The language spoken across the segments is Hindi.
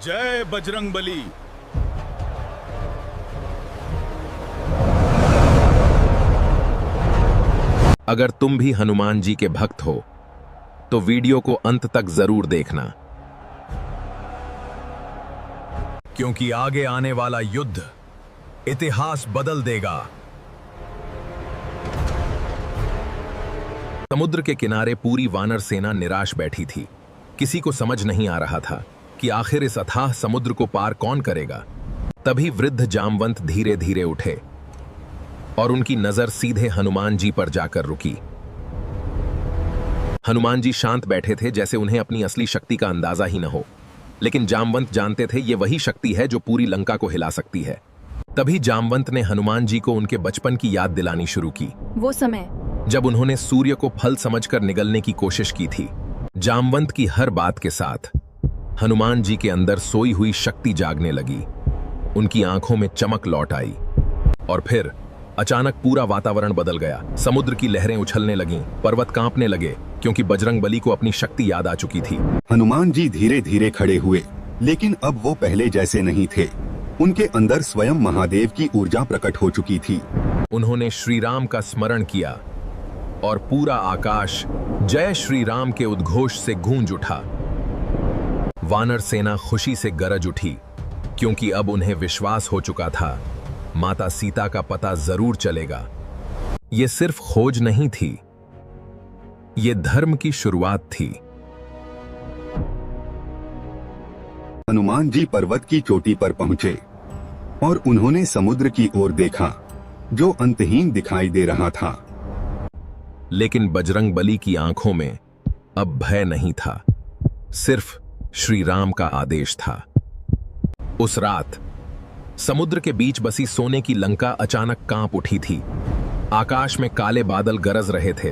जय बजरंगबली। अगर तुम भी हनुमान जी के भक्त हो तो वीडियो को अंत तक जरूर देखना, क्योंकि आगे आने वाला युद्ध इतिहास बदल देगा। समुद्र के किनारे पूरी वानर सेना निराश बैठी थी। किसी को समझ नहीं आ रहा था कि आखिर इस अथाह समुद्र को पार कौन करेगा। तभी वृद्ध जामवंत धीरे धीरे उठे और उनकी नजर सीधे हनुमान जी पर जाकर रुकी। हनुमान जी शांत बैठे थे, जैसे उन्हें अपनी असली शक्ति का अंदाजा ही न हो। लेकिन जामवंत जानते थे ये वही शक्ति है जो पूरी लंका को हिला सकती है। तभी जामवंत ने हनुमान जी को उनके बचपन की याद दिलानी शुरू की। वो समय जब उन्होंने सूर्य को फल समझकर निगलने की कोशिश की थी। जामवंत की हर बात के साथ हनुमान जी के अंदर सोई हुई शक्ति जागने लगी। उनकी आंखों में चमक लौट आई और फिर अचानक पूरा वातावरण बदल गया। समुद्र की लहरें उछलने लगीं, पर्वत कांपने लगे, क्योंकि बजरंगबली को अपनी शक्ति याद आ चुकी थी। हनुमान जी धीरे धीरे खड़े हुए, लेकिन अब वो पहले जैसे नहीं थे। उनके अंदर स्वयं महादेव की ऊर्जा प्रकट हो चुकी थी। उन्होंने श्री राम का स्मरण किया और पूरा आकाश जय श्री राम के उद्घोष से गूंज उठा। वानर सेना खुशी से गरज उठी, क्योंकि अब उन्हें विश्वास हो चुका था माता सीता का पता जरूर चलेगा। ये सिर्फ खोज नहीं थी, ये धर्म की शुरुआत थी। हनुमान जी पर्वत की चोटी पर पहुंचे और उन्होंने समुद्र की ओर देखा, जो अंतहीन दिखाई दे रहा था। लेकिन बजरंगबली की आंखों में अब भय नहीं था, सिर्फ श्री राम का आदेश था। उस रात समुद्र के बीच बसी सोने की लंका अचानक कांप उठी थी। आकाश में काले बादल गरज रहे थे।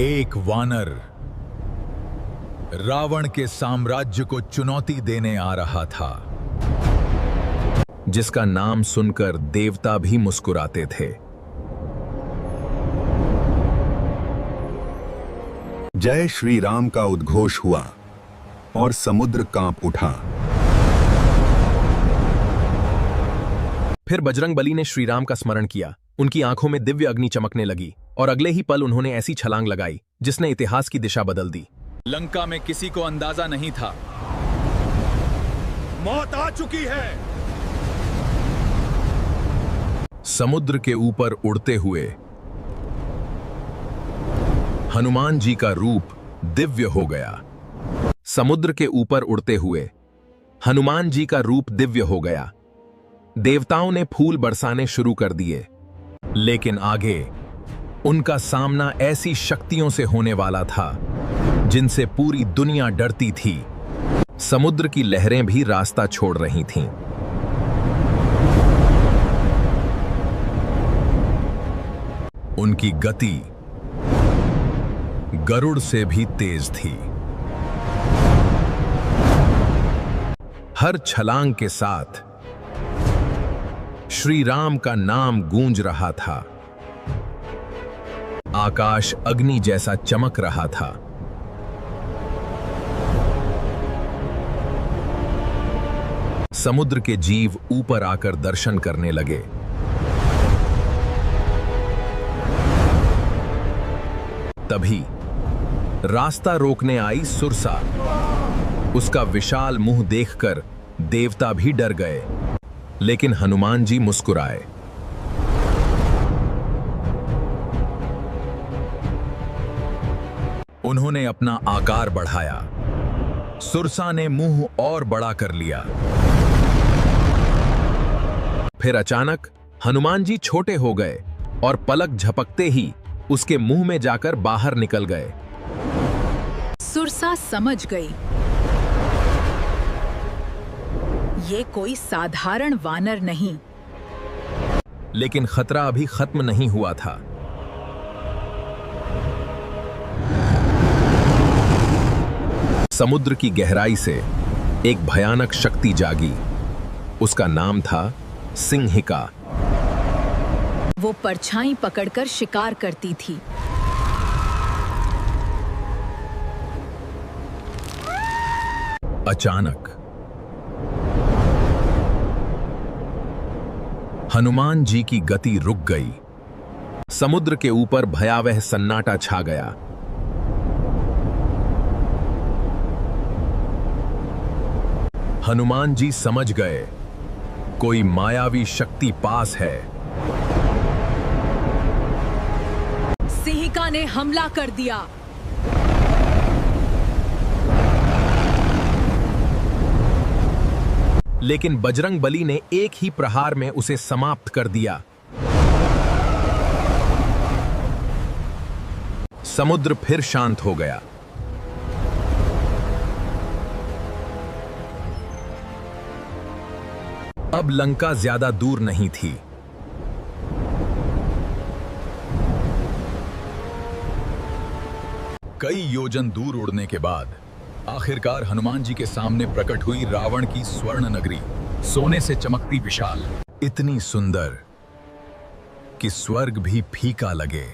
एक वानर रावण के साम्राज्य को चुनौती देने आ रहा था, जिसका नाम सुनकर देवता भी मुस्कुराते थे। जय श्री राम का उद्घोष हुआ और समुद्र कांप उठा। फिर बजरंगबली ने श्री राम का स्मरण किया। उनकी आंखों में दिव्य अग्नि चमकने लगी और अगले ही पल उन्होंने ऐसी छलांग लगाई जिसने इतिहास की दिशा बदल दी। लंका में किसी को अंदाजा नहीं था, मौत आ चुकी है। समुद्र के ऊपर उड़ते हुए हनुमान जी का रूप दिव्य हो गया। समुद्र के ऊपर उड़ते हुए हनुमान जी का रूप दिव्य हो गया। देवताओं ने फूल बरसाने शुरू कर दिए, लेकिन आगे उनका सामना ऐसी शक्तियों से होने वाला था जिनसे पूरी दुनिया डरती थी। समुद्र की लहरें भी रास्ता छोड़ रही थीं। उनकी गति गरुड़ से भी तेज थी। हर छलांग के साथ श्री राम का नाम गूंज रहा था। आकाश अग्नि जैसा चमक रहा था। समुद्र के जीव ऊपर आकर दर्शन करने लगे। तभी रास्ता रोकने आई सुरसा। उसका विशाल मुंह देखकर देवता भी डर गए, लेकिन हनुमान जी मुस्कुराए। उन्होंने अपना आकार बढ़ाया। सुरसा ने मुंह और बड़ा कर लिया। फिर अचानक हनुमान जी छोटे हो गए और पलक झपकते ही उसके मुंह में जाकर बाहर निकल गए। सुरसा समझ गई, ये कोई साधारण वानर नहीं। लेकिन खतरा अभी खत्म नहीं हुआ था। समुद्र की गहराई से एक भयानक शक्ति जागी। उसका नाम था सिंहिका। वो परछाई पकड़कर शिकार करती थी। अचानक हनुमान जी की गति रुक गई। समुद्र के ऊपर भयावह सन्नाटा छा गया। हनुमान जी समझ गए, कोई मायावी शक्ति पास है। सिंहिका ने हमला कर दिया। लेकिन बजरंगबली ने एक ही प्रहार में उसे समाप्त कर दिया। समुद्र फिर शांत हो गया। अब लंका ज्यादा दूर नहीं थी। कई योजन दूर उड़ने के बाद आखिरकार हनुमान जी के सामने प्रकट हुई रावण की स्वर्ण नगरी, सोने से चमकती विशाल, इतनी सुंदर कि स्वर्ग भी फीका लगे।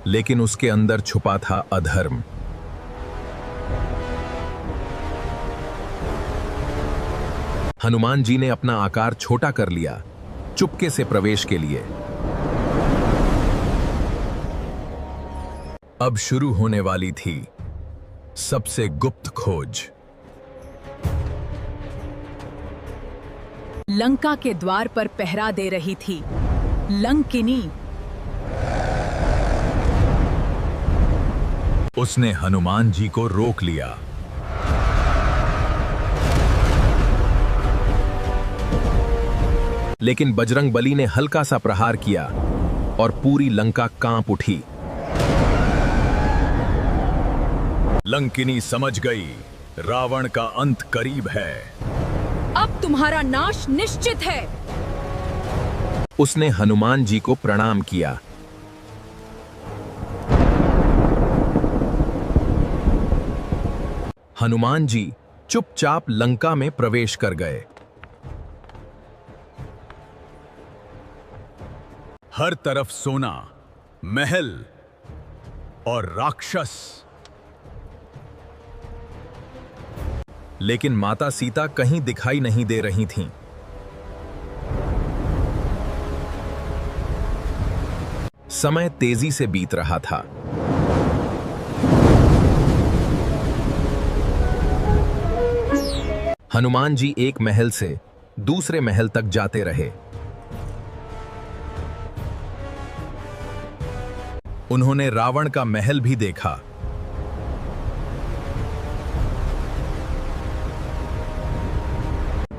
लेकिन उसके अंदर छुपा था अधर्म। हनुमान जी ने अपना आकार छोटा कर लिया, चुपके से प्रवेश के लिए। अब शुरू होने वाली थी सबसे गुप्त खोज। लंका के द्वार पर पहरा दे रही थी लंकिनी। उसने हनुमान जी को रोक लिया। लेकिन बजरंगबली ने हल्का सा प्रहार किया और पूरी लंका कांप उठी। लंकिनी समझ गई, रावण का अंत करीब है। अब तुम्हारा नाश निश्चित है। उसने हनुमान जी को प्रणाम किया। हनुमान जी चुपचाप लंका में प्रवेश कर गए। हर तरफ सोना, महल और राक्षस। लेकिन माता सीता कहीं दिखाई नहीं दे रही थीं। समय तेजी से बीत रहा था। हनुमान जी एक महल से दूसरे महल तक जाते रहे। उन्होंने रावण का महल भी देखा।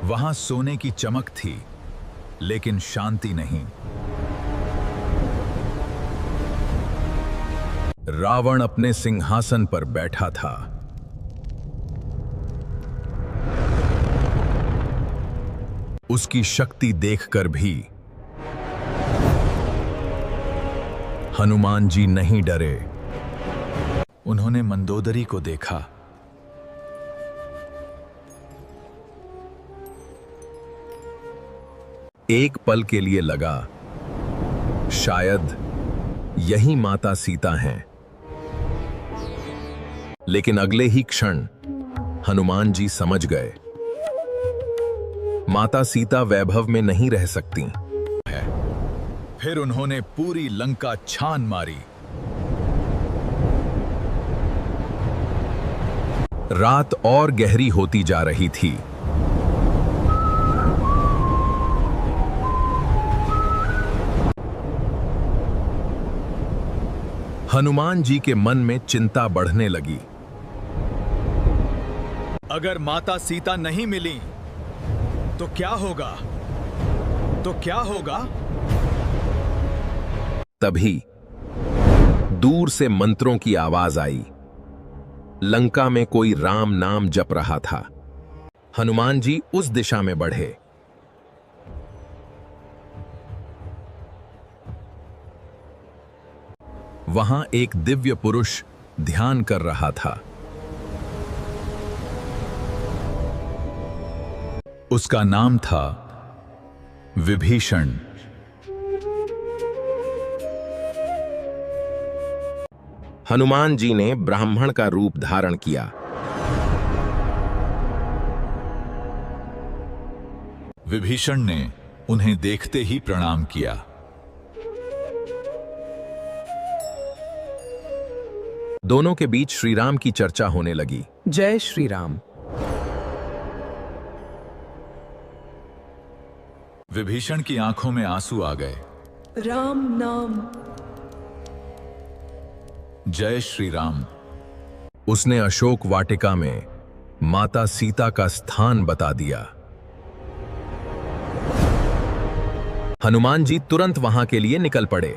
वहां सोने की चमक थी, लेकिन शांति नहीं। रावण अपने सिंहासन पर बैठा था। उसकी शक्ति देखकर भी हनुमान जी नहीं डरे। उन्होंने मंदोदरी को देखा। एक पल के लिए लगा, शायद यही माता सीता हैं। लेकिन अगले ही क्षण हनुमान जी समझ गए, माता सीता वैभव में नहीं रह सकती। फिर उन्होंने पूरी लंका छान मारी। रात और गहरी होती जा रही थी। हनुमान जी के मन में चिंता बढ़ने लगी। अगर माता सीता नहीं मिली तो क्या होगा? तभी दूर से मंत्रों की आवाज आई। लंका में कोई राम नाम जप रहा था। हनुमान जी उस दिशा में बढ़े। वहां एक दिव्य पुरुष ध्यान कर रहा था। उसका नाम था विभीषण। हनुमान जी ने ब्राह्मण का रूप धारण किया। विभीषण ने उन्हें देखते ही प्रणाम किया। दोनों के बीच श्री राम की चर्चा होने लगी। जय श्री राम। विभीषण की आंखों में आंसू आ गए। राम नाम। जय श्री राम। उसने अशोक वाटिका में माता सीता का स्थान बता दिया। हनुमान जी तुरंत वहां के लिए निकल पड़े।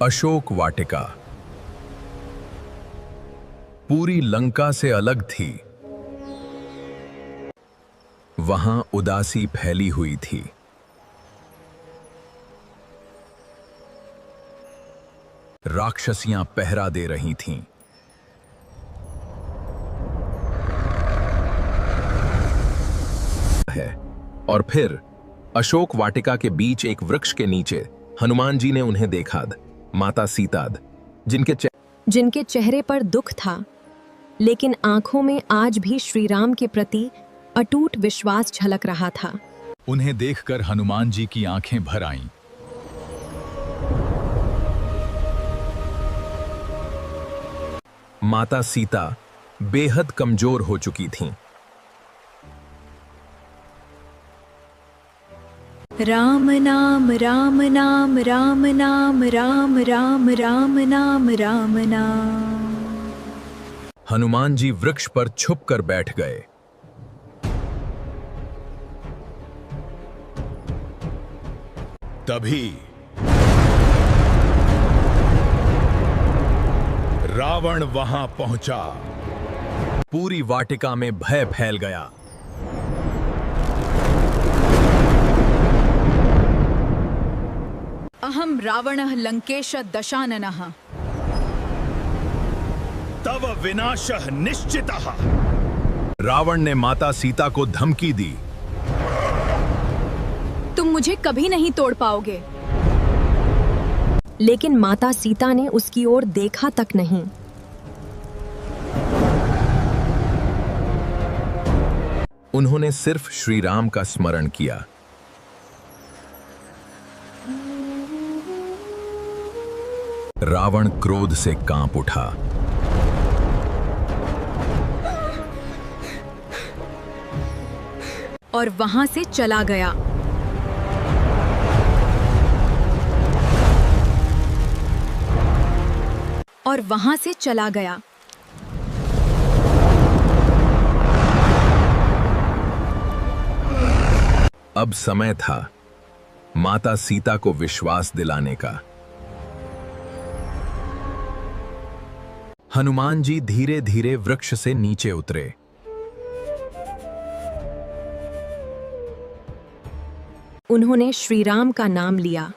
अशोक वाटिका पूरी लंका से अलग थी। वहां उदासी फैली हुई थी। राक्षसियां पहरा दे रही थीं। है और फिर अशोक वाटिका के बीच एक वृक्ष के नीचे हनुमान जी ने उन्हें देखा, माता सीता, जिनके चेहरे पर दुख था, लेकिन आंखों में आज भी श्री राम के प्रति अटूट विश्वास झलक रहा था। उन्हें देखकर हनुमान जी की आंखें भर आईं। माता सीता बेहद कमजोर हो चुकी थीं। राम नाम राम नाम राम नाम राम राम राम नाम राम नाम। हनुमान जी वृक्ष पर छुप कर बैठ गए। तभी रावण वहां पहुंचा। पूरी वाटिका में भय फैल गया। अहम रावणः लंकेश दशाननः तव विनाशः निश्चितः। रावण ने माता सीता को धमकी दी। तुम मुझे कभी नहीं तोड़ पाओगे। लेकिन माता सीता ने उसकी ओर देखा तक नहीं। उन्होंने सिर्फ श्री राम का स्मरण किया। रावण क्रोध से कांप उठा। और वहां से चला गया। और वहां से चला गया। अब समय था माता सीता को विश्वास दिलाने का। हनुमान जी धीरे धीरे वृक्ष से नीचे उतरे। उन्होंने श्री राम का नाम लिया।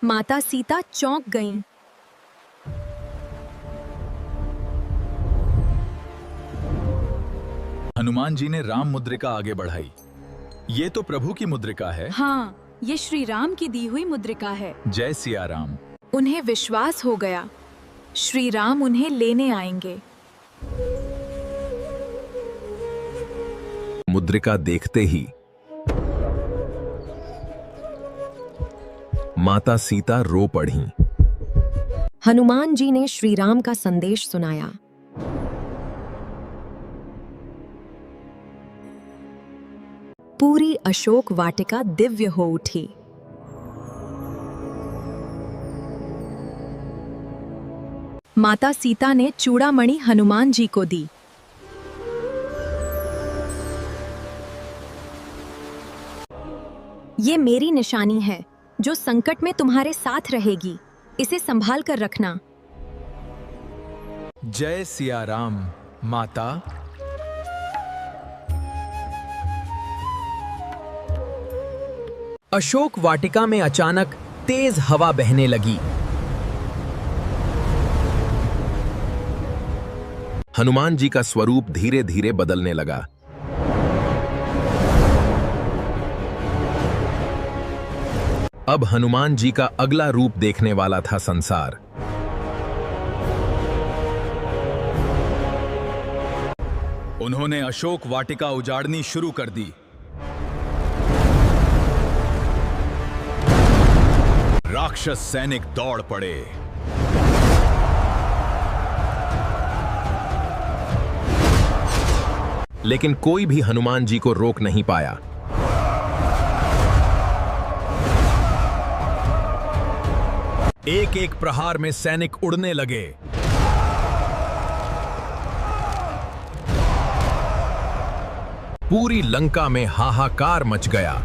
माता सीता चौंक गईं। हनुमान जी ने राम मुद्रिका आगे बढ़ाई। ये तो प्रभु की मुद्रिका है। हाँ, ये श्री राम की दी हुई मुद्रिका है। जय सिया राम। उन्हें विश्वास हो गया, श्री राम उन्हें लेने आएंगे। मुद्रिका देखते ही माता सीता रो पड़ीं। हनुमान जी ने श्री राम का संदेश सुनाया। पूरी अशोक वाटिका दिव्य हो उठी। माता सीता ने चूड़ामणि हनुमान जी को दी। ये मेरी निशानी है जो संकट में तुम्हारे साथ रहेगी। इसे संभाल कर रखना। जय सिया राम माता। अशोक वाटिका में अचानक तेज हवा बहने लगी। हनुमान जी का स्वरूप धीरे धीरे बदलने लगा। अब हनुमान जी का अगला रूप देखने वाला था संसार। उन्होंने अशोक वाटिका उजाड़नी शुरू कर दी। राक्षस सैनिक दौड़ पड़े। लेकिन कोई भी हनुमान जी को रोक नहीं पाया। एक एक प्रहार में सैनिक उड़ने लगे। पूरी लंका में हाहाकार मच गया।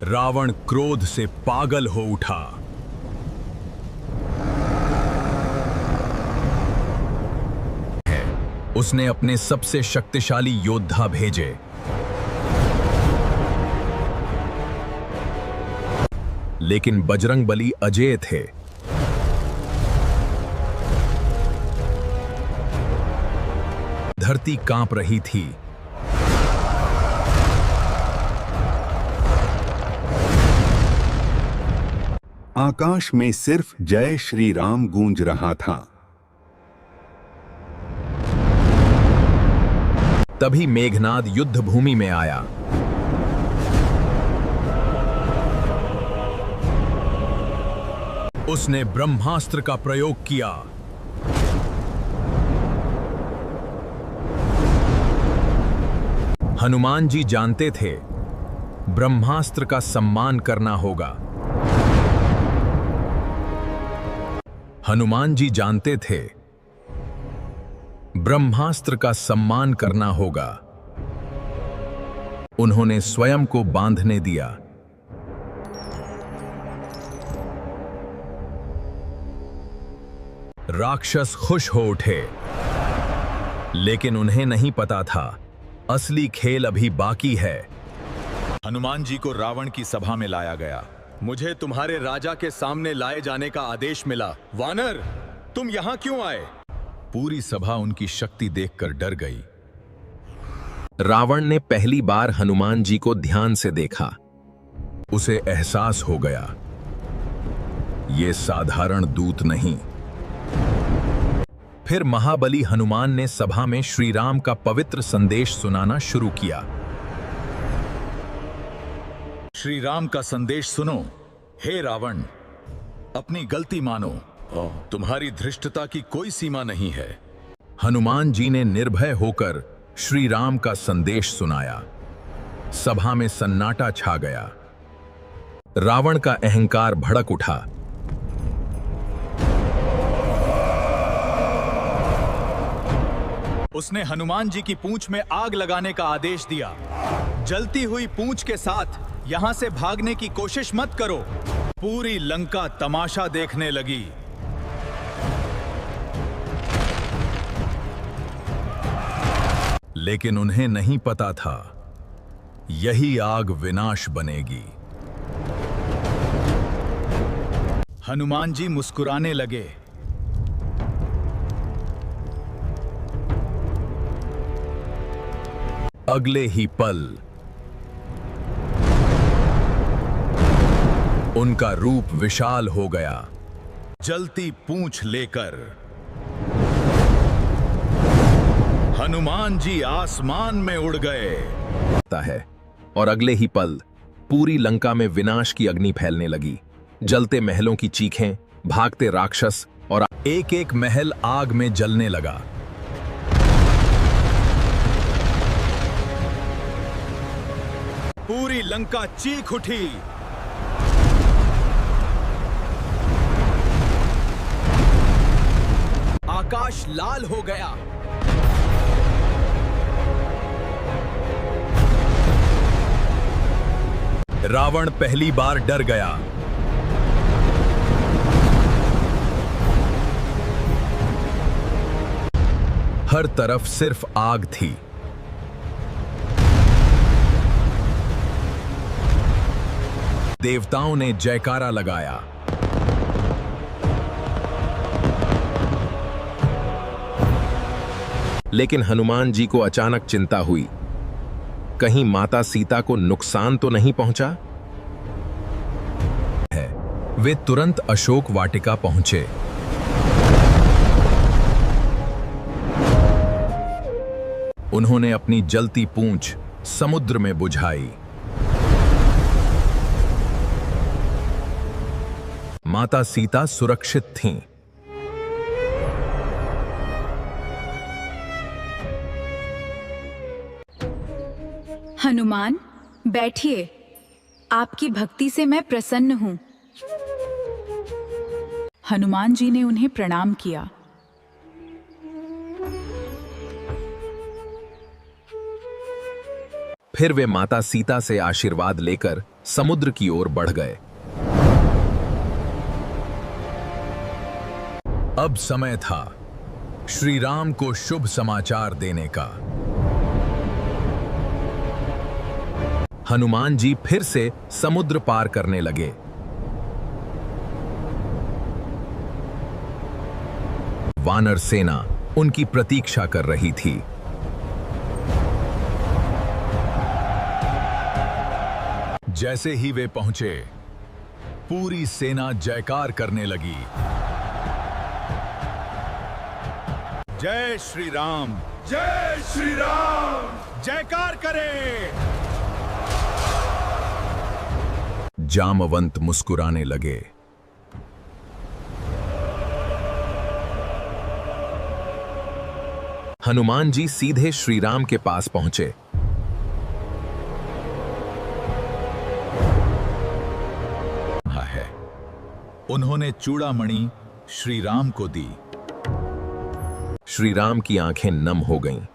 रावण क्रोध से पागल हो उठा। उसने अपने सबसे शक्तिशाली योद्धा भेजे। लेकिन बजरंगबली अजेय थे। धरती कांप रही थी। आकाश में सिर्फ जय श्री राम गूंज रहा था। तभी मेघनाद युद्ध भूमि में आया। उसने ब्रह्मास्त्र का प्रयोग किया। हनुमान जी जानते थे ब्रह्मास्त्र का सम्मान करना होगा। हनुमान जी जानते थे ब्रह्मास्त्र का सम्मान करना होगा। उन्होंने स्वयं को बांधने दिया। राक्षस खुश हो उठे। लेकिन उन्हें नहीं पता था असली खेल अभी बाकी है। हनुमान जी को रावण की सभा में लाया गया। मुझे तुम्हारे राजा के सामने लाए जाने का आदेश मिला। वानर, तुम यहां क्यों आए? पूरी सभा उनकी शक्ति देखकर डर गई। रावण ने पहली बार हनुमान जी को ध्यान से देखा। उसे एहसास हो गया, ये साधारण दूत नहीं। फिर महाबली हनुमान ने सभा में श्री राम का पवित्र संदेश सुनाना शुरू किया। श्री राम का संदेश सुनो। हे रावण, अपनी गलती मानो। तुम्हारी धृष्टता की कोई सीमा नहीं है। हनुमान जी ने निर्भय होकर श्री राम का संदेश सुनाया। सभा में सन्नाटा छा गया। रावण का अहंकार भड़क उठा। उसने हनुमान जी की पूंछ में आग लगाने का आदेश दिया। जलती हुई पूंछ के साथ यहां से भागने की कोशिश मत करो। पूरी लंका तमाशा देखने लगी। लेकिन उन्हें नहीं पता था यही आग विनाश बनेगी। हनुमान जी मुस्कुराने लगे। अगले ही पल उनका रूप विशाल हो गया। जलती पूंछ लेकर हनुमान जी आसमान में उड़ गए। है और अगले ही पल पूरी लंका में विनाश की अग्नि फैलने लगी। जलते महलों की चीखें, भागते राक्षस और एक एक महल आग में जलने लगा। पूरी लंका चीख उठी। आकाश लाल हो गया। रावण पहली बार डर गया। हर तरफ सिर्फ आग थी। देवताओं ने जयकारा लगाया। लेकिन हनुमान जी को अचानक चिंता हुई। कहीं माता सीता को नुकसान तो नहीं पहुंचा? वे तुरंत अशोक वाटिका पहुंचे। उन्होंने अपनी जलती पूंछ समुद्र में बुझाई। माता सीता सुरक्षित थीं। हनुमान, बैठिए। आपकी भक्ति से मैं प्रसन्न हूं। हनुमान जी ने उन्हें प्रणाम किया। फिर वे माता सीता से आशीर्वाद लेकर समुद्र की ओर बढ़ गए। अब समय था श्री राम को शुभ समाचार देने का। हनुमान जी फिर से समुद्र पार करने लगे। वानर सेना उनकी प्रतीक्षा कर रही थी। जैसे ही वे पहुंचे, पूरी सेना जयकार करने लगी। जय श्री राम, जय श्री राम, जयकार करें। जामवंत मुस्कुराने लगे। हनुमान जी सीधे श्री राम के पास पहुंचे। है उन्होंने चूड़ामणि श्री राम को दी। श्री राम की आंखें नम हो गईं।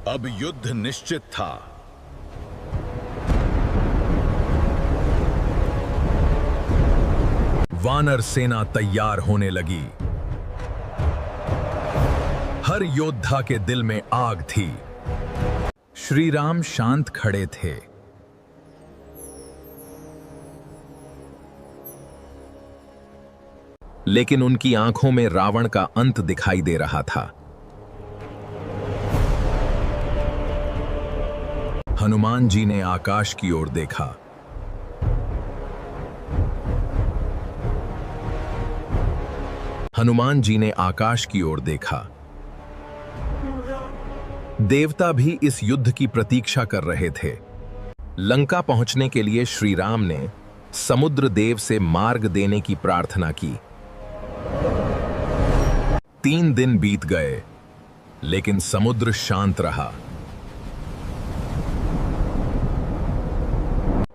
अब युद्ध निश्चित था। वानर सेना तैयार होने लगी। हर योद्धा के दिल में आग थी। श्री राम शांत खड़े थे। लेकिन उनकी आंखों में रावण का अंत दिखाई दे रहा था। हनुमान जी ने आकाश की ओर देखा। हनुमान जी ने आकाश की ओर देखा। देवता भी इस युद्ध की प्रतीक्षा कर रहे थे। लंका पहुंचने के लिए श्री राम ने समुद्र देव से मार्ग देने की प्रार्थना की। 3 दिन बीत गए, लेकिन समुद्र शांत रहा।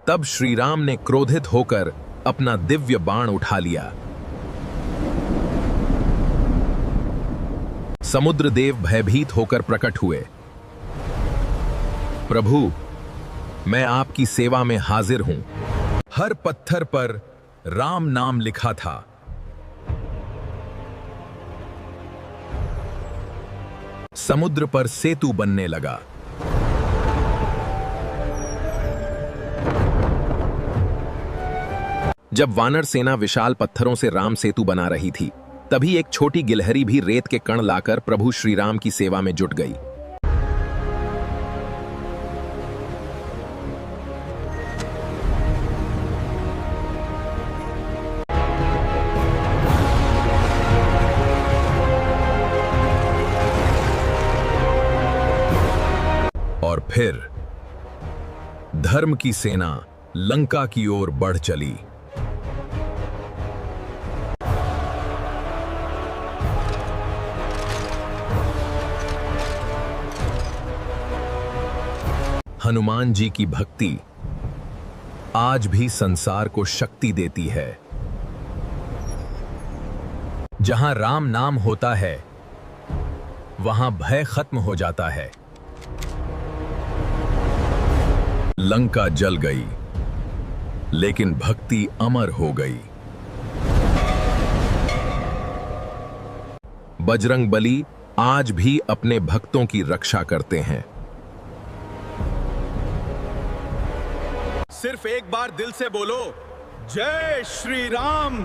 तब श्री राम ने क्रोधित होकर अपना दिव्य बाण उठा लिया। समुद्र देव भयभीत होकर प्रकट हुए। प्रभु, मैं आपकी सेवा में हाजिर हूं। हर पत्थर पर राम नाम लिखा था। समुद्र पर सेतु बनने लगा। जब वानर सेना विशाल पत्थरों से राम सेतु बना रही थी, तभी एक छोटी गिलहरी भी रेत के कण लाकर प्रभु श्री राम की सेवा में जुट गई। और फिर धर्म की सेना लंका की ओर बढ़ चली। हनुमान जी की भक्ति आज भी संसार को शक्ति देती है। जहां राम नाम होता है, वहां भय खत्म हो जाता है। लंका जल गई, लेकिन भक्ति अमर हो गई। बजरंग बली आज भी अपने भक्तों की रक्षा करते हैं। सिर्फ एक बार दिल से बोलो, जय श्री राम।